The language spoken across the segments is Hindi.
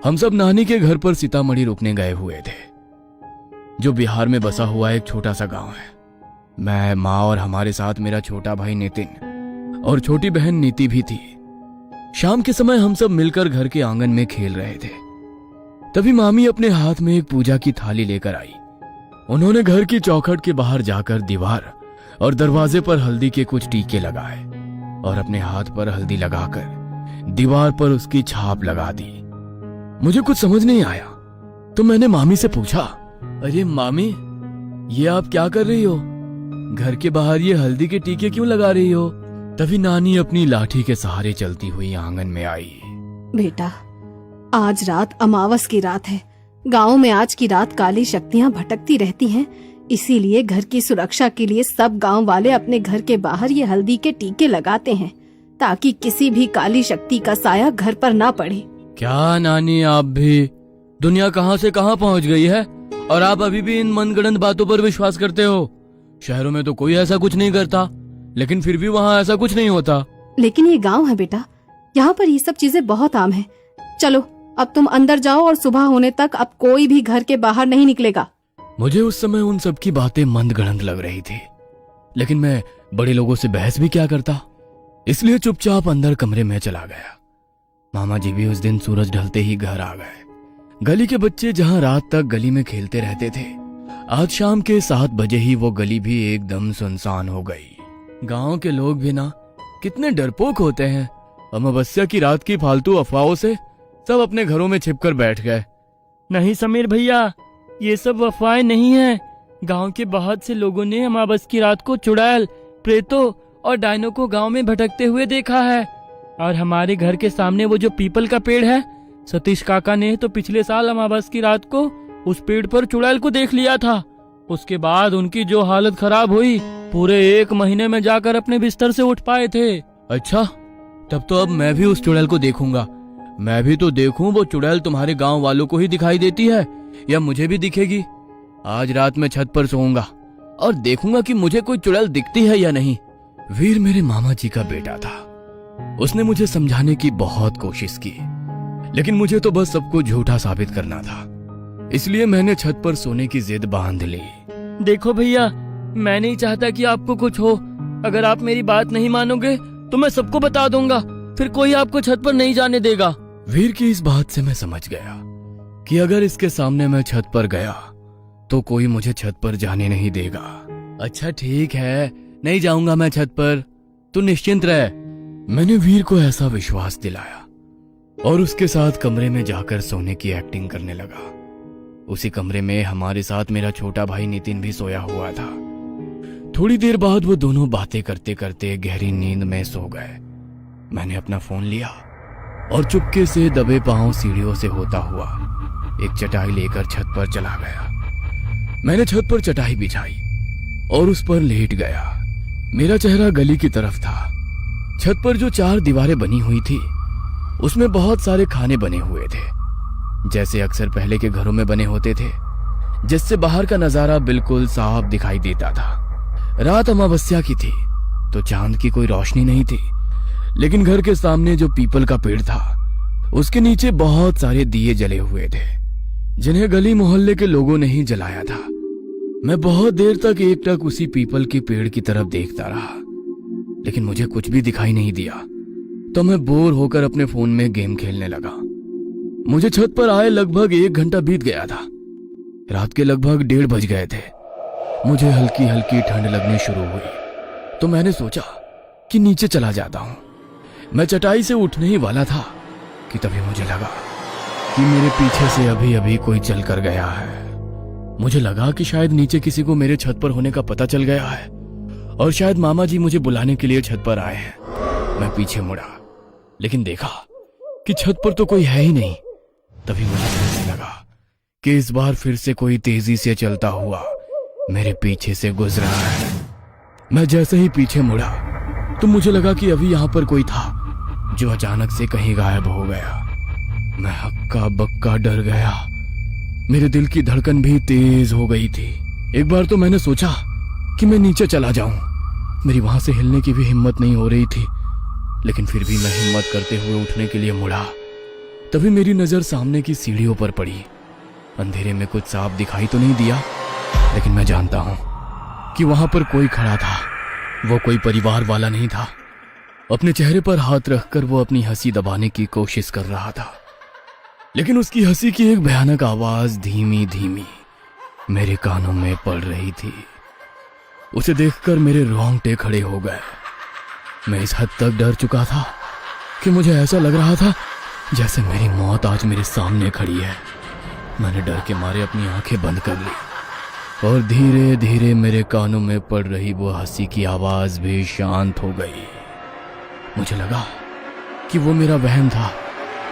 हम सब नानी के घर पर सीतामढ़ी रुकने गए हुए थे, जो बिहार में बसा हुआ एक छोटा सा गांव है। मैं, माँ और हमारे साथ मेरा छोटा भाई नितिन और छोटी बहन नीति भी थी। शाम के समय हम सब मिलकर घर के आंगन में खेल रहे थे। तभी मामी अपने हाथ में एक पूजा की थाली लेकर आई। उन्होंने घर की चौखट के बाहर जाकर दीवार और दरवाजे पर हल्दी के कुछ टीके लगाए और अपने हाथ पर हल्दी लगाकर दीवार पर उसकी छाप लगा दी। मुझे कुछ समझ नहीं आया तो मैंने मामी से पूछा, अरे मामी, ये आप क्या कर रही हो? घर के बाहर ये हल्दी के टीके क्यों लगा रही हो? तभी नानी अपनी लाठी के सहारे चलती हुई आंगन में आई। बेटा, आज रात अमावस की रात है। गांव में आज की रात काली शक्तियां भटकती रहती हैं, इसीलिए घर की सुरक्षा के लिए सब गांव वाले अपने घर के बाहर ये हल्दी के टीके लगाते हैं ताकि किसी भी काली शक्ति का साया घर पर ना पड़े। क्या नानी, आप भी? दुनिया कहां से कहां पहुंच गई है और आप अभी भी इन मनगढ़ंत बातों पर विश्वास करते हो? शहरों में तो कोई ऐसा कुछ नहीं करता, लेकिन फिर भी वहाँ ऐसा कुछ नहीं होता। लेकिन ये गांव है बेटा, यहाँ पर ये सब चीजें बहुत आम है। चलो अब तुम अंदर जाओ और सुबह होने तक अब कोई भी घर के बाहर नहीं निकलेगा। मुझे उस समय उन सब की बातें मंदगढ़ंत लग रही थी, लेकिन मैं बड़े लोगों से बहस भी क्या करता, इसलिए चुपचाप अंदर कमरे में चला गया। मामा जी भी उस दिन सूरज ढलते ही घर आ गए। गली के बच्चे जहाँ रात तक गली में खेलते रहते थे, आज शाम के 7 बजे ही वो गली भी एकदम सुनसान हो गई। गांव के लोग भी ना कितने डरपोक होते हैं। अमावस्या की रात की फालतू अफवाहों से सब अपने घरों में छिपकर बैठ गए। नहीं समीर भैया, ये सब अफवाहें नहीं हैं। गांव के बहुत से लोगों ने अमावस की रात को चुड़ैल, प्रेतों और डायनों को गांव में भटकते हुए देखा है। और हमारे घर के सामने वो जो पीपल का पेड़ है, सतीश काका ने तो पिछले साल अमावस की रात को उस पेड़ पर चुड़ैल को देख लिया था। उसके बाद उनकी जो हालत खराब हुई, पूरे 1 महीने में जाकर अपने बिस्तर से उठ पाए थे। अच्छा, तब तो अब मैं भी उस चुड़ैल को देखूंगा। मैं भी तो देखूं वो चुड़ैल तुम्हारे गांव वालों को ही दिखाई देती है या मुझे भी दिखेगी। आज रात में छत पर सोऊंगा और देखूंगा कि मुझे कोई चुड़ैल दिखती है या नहीं। वीर मेरे मामा जी का बेटा था। उसने मुझे समझाने की बहुत कोशिश की, लेकिन मुझे तो बस सबको झूठा साबित करना था। इसलिए मैंने छत पर सोने की जिद बांध ली। देखो भैया, मैं नहीं चाहता कि आपको कुछ हो। अगर आप मेरी बात नहीं मानोगे तो मैं सबको बता दूंगा, फिर कोई आपको छत पर नहीं जाने देगा। वीर की इस बात से मैं समझ गया कि अगर इसके सामने मैं छत पर गया तो कोई मुझे छत पर जाने नहीं देगा। अच्छा ठीक है, नहीं जाऊंगा मैं छत पर, तू निश्चिंत रह। मैंने वीर को ऐसा विश्वास दिलाया और उसके साथ कमरे में जाकर सोने की एक्टिंग करने लगा। उसी कमरे में हमारे साथ मेरा छोटा भाई नितिन भी सोया हुआ था। थोड़ी देर बाद वो दोनों बातें करते करते गहरी नींद में सो गए। मैंने अपना फोन लिया और चुपके से दबे पांव सीढ़ियों से होता हुआ एक चटाई लेकर छत पर चला गया। मैंने छत पर चटाई बिछाई और उस पर लेट गया। मेरा चेहरा गली की तरफ था। छत पर जो 4 दीवारें बनी हुई थी, उसमें बहुत सारे खाने बने हुए थे, जैसे अक्सर पहले के घरों में बने होते थे, जिससे बाहर का नजारा बिल्कुल साफ दिखाई देता था। रात अमावस्या की थी तो चांद की कोई रोशनी नहीं थी, लेकिन घर के सामने जो पीपल का पेड़ था, उसके नीचे बहुत सारे दिए जले हुए थे, जिन्हें गली मोहल्ले के लोगों ने ही जलाया था। मैं बहुत देर तक एकटक उसी पीपल के पेड़ की तरफ देखता रहा, लेकिन मुझे कुछ भी दिखाई नहीं दिया। तो मैं बोर होकर अपने फोन में गेम खेलने लगा। मुझे छत पर आए लगभग 1 घंटा बीत गया था। रात के लगभग 1:30 बज गए थे। मुझे हल्की हल्की ठंड लगनी शुरू हुई तो मैंने सोचा कि नीचे चला जाता हूं। मैं चटाई से उठने ही वाला था कि तभी मुझे लगा कि मेरे पीछे से अभी अभी कोई चल कर गया है। मुझे लगा कि शायद नीचे किसी को मेरे छत पर होने का पता चल गया है और शायद मामा जी मुझे बुलाने के लिए छत पर आए हैं। मैं पीछे मुड़ा, लेकिन देखा कि छत पर तो कोई है ही नहीं। तभी मुझे ऐसे लगा कि इस बार फिर से कोई तेजी से चलता हुआ मेरे पीछे से गुजरा है। मैं जैसे ही पीछे मुड़ा तो मुझे लगा कि अभी यहां पर कोई था, जो अचानक से कहीं गायब हो गया। मैं हक्का बक्का डर गया। मेरे दिल की धड़कन भी तेज हो गई थी। एक बार तो मैंने सोचा कि मैं नीचे चला जाऊं। मेरी वहां से हिलने की भी हिम्मत नहीं हो रही थी, लेकिन फिर भी मैं हिम्मत करते हुए उठने के लिए मुड़ा तभी मेरी नजर सामने की सीढ़ियों पर पड़ी। अंधेरे में कुछ साफ दिखाई तो नहीं दिया, लेकिन मैं जानता हूं कि वहां पर कोई खड़ा था। वो कोई परिवार वाला नहीं था। अपने चेहरे पर हाथ रखकर वो अपनी हंसी दबाने की कोशिश कर रहा था, लेकिन उसकी हंसी की एक भयानक आवाज धीमी धीमी मेरे कानों में पड़ रही थी। उसे देखकर मेरे रोंगटे खड़े हो गए। मैं इस हद तक डर चुका था कि मुझे ऐसा लग रहा था जैसे मेरी मौत आज मेरे सामने खड़ी है। मैंने डर के मारे अपनी आंखें बंद कर ली और धीरे धीरे मेरे कानों में पड़ रही वो हंसी की आवाज भी शांत हो गई। मुझे लगा कि वो मेरा वहम था,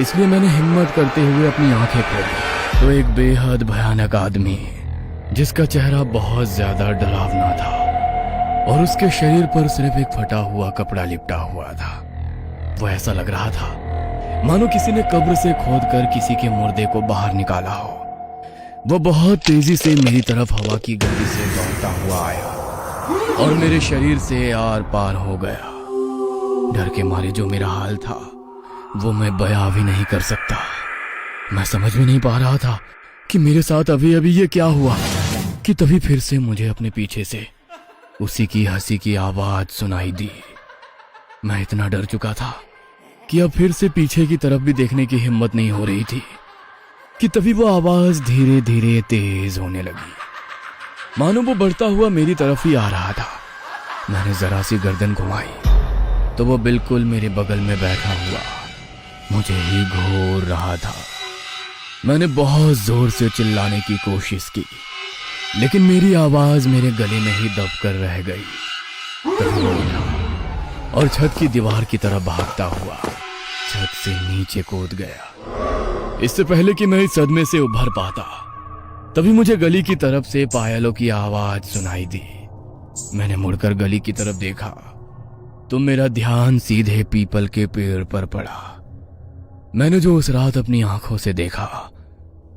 इसलिए मैंने हिम्मत करते हुए अपनी आंखें खोली तो एक बेहद भयानक आदमी जिसका चेहरा बहुत ज्यादा डरावना था और उसके शरीर पर सिर्फ एक फटा हुआ कपड़ा लिपटा हुआ था। वो ऐसा लग रहा था मानो किसी ने कब्र से खोदकर किसी के मुर्दे को बाहर निकाला हो। वो बहुत तेजी से मेरी तरफ हवा की गति से दौड़ता हुआ आया और मेरे शरीर से आर पार हो गया। डर के मारे जो मेरा हाल था वो मैं बयां भी नहीं कर सकता। मैं समझ में नहीं पा रहा था कि मेरे साथ अभी अभी ये क्या हुआ कि तभी फिर से मुझे अपने पीछे से उसी की हंसी की आवाज सुनाई दी। मैं इतना डर चुका था कि अब फिर से पीछे की तरफ भी देखने की हिम्मत नहीं हो रही थी कि तभी वो आवाज धीरे धीरे तेज होने लगी, मानो वो बढ़ता हुआ मेरी तरफ ही आ रहा था। मैंने जरा सी गर्दन घुमाई तो वो बिल्कुल मेरे बगल में बैठा हुआ मुझे ही घूर रहा था। मैंने बहुत जोर से चिल्लाने की कोशिश की, लेकिन मेरी आवाज मेरे गले में ही दबकर रह गई। तभी वो उठा और छत की दीवार की तरफ भागता हुआ छत से नीचे कूद गया। इससे पहले कि मैं इस सदमे से उभर पाता, तभी मुझे गली की तरफ से पायलों की आवाज सुनाई दी। मैंने मुड़कर गली की तरफ देखा तो मेरा ध्यान सीधे पीपल के पेड़ पर पड़ा। मैंने जो उस रात अपनी आंखों से देखा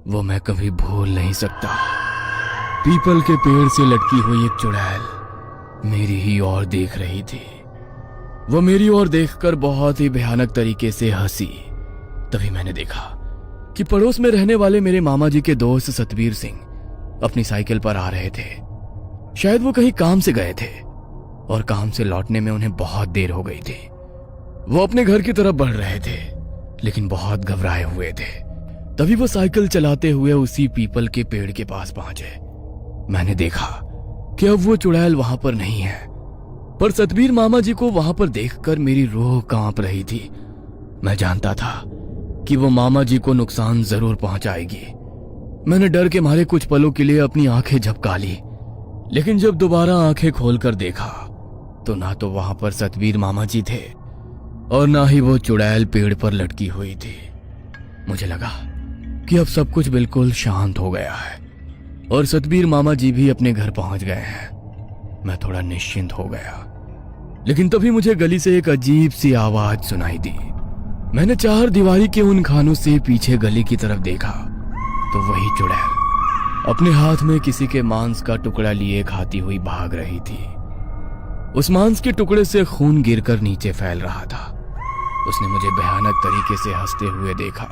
वो मैं कभी भूल नहीं सकता। पीपल के पेड़ से लटकी हुई एक चुड़ैल मेरी ही ओर देख रही थी। वो मेरी ओर देखकर बहुत ही भयानक तरीके से हंसी। तभी मैंने देखा कि पड़ोस में रहने वाले मेरे मामा जी के दोस्त सतबीर सिंह अपनी साइकिल पर आ रहे थे। शायद वो कहीं काम से गए थे और काम से लौटने में उन्हें बहुत देर हो गई थी। वो अपने घर की तरफ बढ़ रहे थे, लेकिन बहुत घबराए हुए थे। तभी वो साइकिल चलाते हुए उसी पीपल के पेड़ के पास पहुंचे। मैंने देखा कि अब वो चुड़ैल वहां पर नहीं है, पर सतबीर मामा जी को वहां पर देखकर मेरी रूह कांप रही थी। मैं जानता था कि वो मामा जी को नुकसान जरूर पहुंचाएगी। मैंने डर के मारे कुछ पलों के लिए अपनी आंखें झपका ली, लेकिन जब दोबारा आंखें खोलकर देखा तो ना तो वहां पर सतबीर मामा जी थे और ना ही वो चुड़ैल पेड़ पर लटकी हुई थी। मुझे लगा कि अब सब कुछ बिल्कुल शांत हो गया है और सतबीर मामा जी भी अपने घर पहुंच गए हैं। मैं थोड़ा निश्चिंत हो गया, लेकिन तभी मुझे गली से एक अजीब सी आवाज सुनाई दी। मैंने चार दीवारी के उन खानों से पीछे गली की तरफ देखा तो वही चुड़ैल अपने हाथ में किसी के मांस का टुकड़ा लिए खाती हुई भाग रही थी। उस मांस के टुकड़े से खून गिरकर नीचे फैल रहा था। उसने मुझे भयानक तरीके से हंसते हुए देखा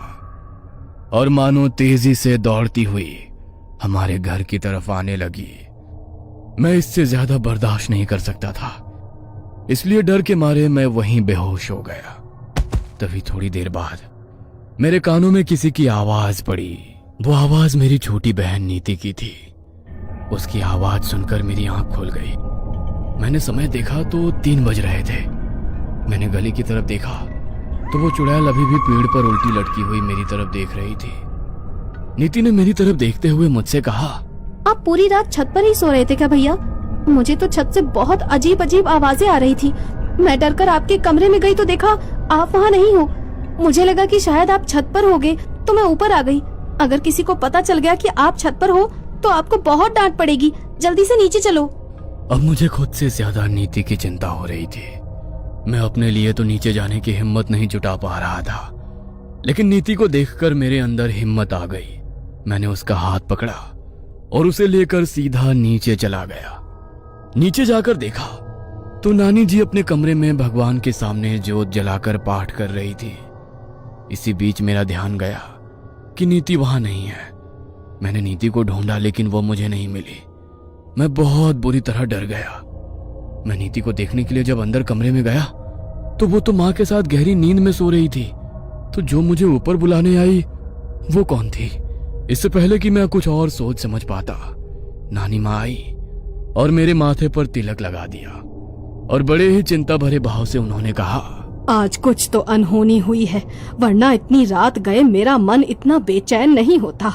और मानो तेजी से दौड़ती हुई हमारे घर की तरफ आने लगी। मैं इससे ज्यादा बर्दाश्त नहीं कर सकता था, इसलिए डर के मारे मैं वहीं बेहोश हो गया। तभी थोड़ी देर बाद मेरे कानों में किसी की आवाज पड़ी। वो आवाज मेरी छोटी बहन नीति की थी। उसकी आवाज सुनकर मेरी आंख खुल गई। मैंने समय देखा तो 3 बज रहे थे। मैंने गली की तरफ देखा तो वो चुड़ैल अभी भी पेड़ पर उल्टी लटकी हुई मेरी तरफ देख रही थी। नीति ने मेरी तरफ देखते हुए मुझसे कहा, आप पूरी रात छत पर ही सो रहे थे क्या भैया? मुझे तो छत से बहुत अजीब अजीब आवाजें आ रही थी। मैं डरकर आपके कमरे में गई तो देखा आप वहाँ नहीं हो। मुझे लगा कि शायद आप छत पर होगे तो मैं ऊपर आ गई। अगर किसी को पता चल गया कि आप छत पर हो तो आपको बहुत डांट पड़ेगी। जल्दी से नीचे चलो। अब मुझे खुद से ज्यादा नीति की चिंता हो रही थी। मैं अपने लिए तो नीचे जाने की हिम्मत नहीं जुटा पा रहा था, लेकिन नीति को देखकर मेरे अंदर हिम्मत आ गई। मैंने उसका हाथ पकड़ा और उसे लेकर सीधा नीचे चला गया। नीचे जाकर देखा तो नानी जी अपने कमरे में भगवान के सामने जोत जलाकर पाठ कर रही थी। इसी बीच मेरा ध्यान गया कि नीति वहां नहीं है। मैंने नीति को ढूंढा लेकिन वो मुझे नहीं मिली। मैं बहुत बुरी तरह डर गया। मैं नीति को देखने के लिए जब अंदर कमरे में गया तो वो तो माँ के साथ गहरी नींद में सो रही थी। तो जो मुझे ऊपर बुलाने आई वो कौन थी? इससे पहले कि मैं कुछ और सोच समझ पाता, नानी माँ आई और मेरे माथे पर तिलक लगा दिया और बड़े ही चिंता भरे भाव से उन्होंने कहा, आज कुछ तो अनहोनी हुई है, वरना इतनी रात गए मेरा मन इतना बेचैन नहीं होता।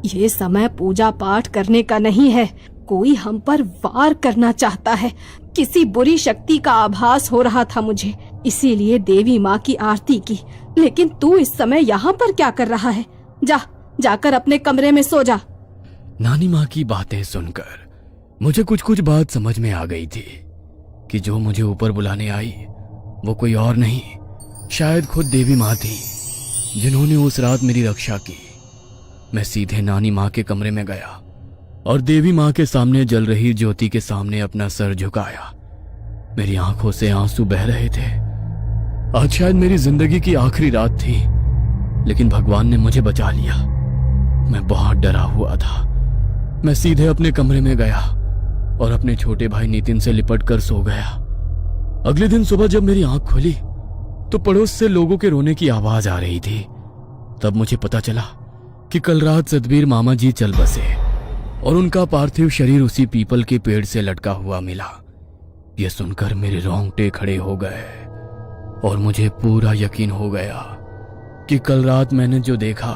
ये समय पूजा पाठ करने का नहीं है। कोई हम पर वार करना चाहता है। किसी बुरी शक्ति का आभास हो रहा था मुझे, इसीलिए देवी माँ की आरती की। लेकिन तू इस समय यहाँ पर क्या कर रहा है? जाकर अपने कमरे में सो जा। नानी माँ की बातें सुनकर मुझे कुछ कुछ बात समझ में आ गई थी कि जो मुझे ऊपर बुलाने आई वो कोई और नहीं, शायद खुद देवी माँ थी जिन्होंने उस रात मेरी रक्षा की। मैं सीधे नानी माँ के कमरे में गया और देवी माँ के सामने जल रही ज्योति के सामने अपना सर झुकाया। मेरी आंखों से आंसू बह रहे थे। आज शायद मेरी जिंदगी की आखिरी रात थी, लेकिन भगवान ने मुझे बचा लिया। मैं बहुत डरा हुआ था। मैं सीधे अपने कमरे में गया और अपने छोटे भाई नितिन से लिपट कर सो गया। अगले दिन सुबह जब मेरी आंख खुली तो पड़ोस से लोगों के रोने की आवाज आ रही थी। तब मुझे पता चला कि कल रात सतबीर मामा जी चल बसे और उनका पार्थिव शरीर उसी पीपल के पेड़ से लटका हुआ मिला। यह सुनकर मेरे रोंगटे खड़े हो गए और मुझे पूरा यकीन हो गया कि कल रात मैंने जो देखा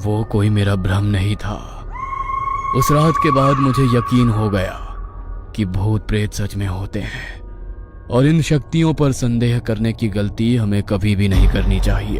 वो कोई मेरा भ्रम नहीं था। उस रात के बाद मुझे यकीन हो गया कि भूत प्रेत सच में होते हैं और इन शक्तियों पर संदेह करने की गलती हमें कभी भी नहीं करनी चाहिए।